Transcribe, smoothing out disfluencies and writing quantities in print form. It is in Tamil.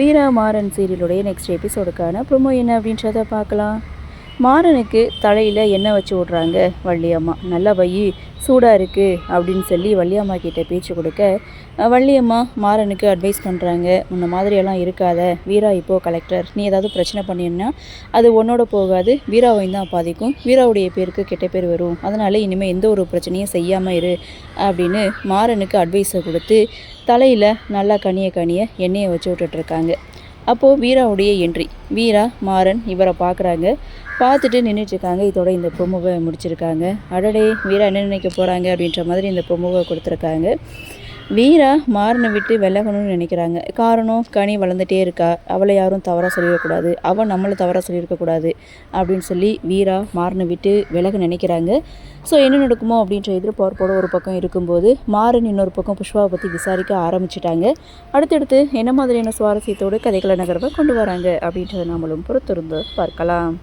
வீரா மாறன் சீரியலுடைய நெக்ஸ்ட் எபிசோடுக்கான ப்ரோமோ என்ன அப்படின்றத பார்க்கலாம். மாறனுக்கு தலையில் எண்ணெய் வச்சு விட்றாங்க வள்ளியம்மா. நல்லா வயி சூடாக இருக்குது அப்படின்னு சொல்லி வள்ளியம்மா கிட்டே பேச்சு கொடுக்க வள்ளியம்மா மாறனுக்கு அட்வைஸ் பண்ணுறாங்க. முன்ன மாதிரியெல்லாம் இருக்காத, வீரா இப்போது கலெக்டர், நீ ஏதாவது பிரச்சனை பண்ணினா அது உன்னோட போகாது, வீராவையும் தான் பாதிக்கும், வீராவுடைய பேருக்கு கெட்ட பேர் வரும், அதனால் இனிமேல் எந்த ஒரு பிரச்சனையும் செய்யாமல் இரு அப்படின்னு மாறனுக்கு அட்வைஸை கொடுத்து தலையில் நல்லா கனிய எண்ணெயை வச்சு விட்டுட்ருக்காங்க. அப்போது வீராவுடைய என்ட்ரி. வீரா மாறன் இவரை பார்க்குறாங்க. பார்த்துட்டு நின்றுட்டுருக்காங்க. இதோட இந்த ப்ரோமோவை முடிச்சிருக்காங்க. அடடே, வீரா என்ன நினைக்க போகிறாங்க அப்படின்ற மாதிரி இந்த ப்ரோமோவை கொடுத்துருக்காங்க. வீரா மாறனை விட்டு விலகணும்னு நினைக்கிறாங்க. காரணம், கனி வளர்ந்துட்டே இருக்கா, அவளை யாரும் தவறாக சொல்லிடக்கூடாது, அவள் நம்மளை தவறாக சொல்லியிருக்கக்கூடாது அப்படின்னு சொல்லி வீரா மாறனை விட்டு விலக நினைக்கிறாங்க. ஸோ என்ன நடக்குமோ அப்படின்ற எதிர்பார்ப்போட ஒரு பக்கம் இருக்கும்போது மாறன் இன்னொரு பக்கம் புஷ்பாவை பற்றி விசாரிக்க ஆரம்பிச்சிட்டாங்க. அடுத்தடுத்து என்ன மாதிரியான சுவாரஸ்யத்தோடு கதைகளை நகர்வை கொண்டு வராங்க அப்படின்றத நாமளும் பொறுத்திருந்து பார்க்கலாம்.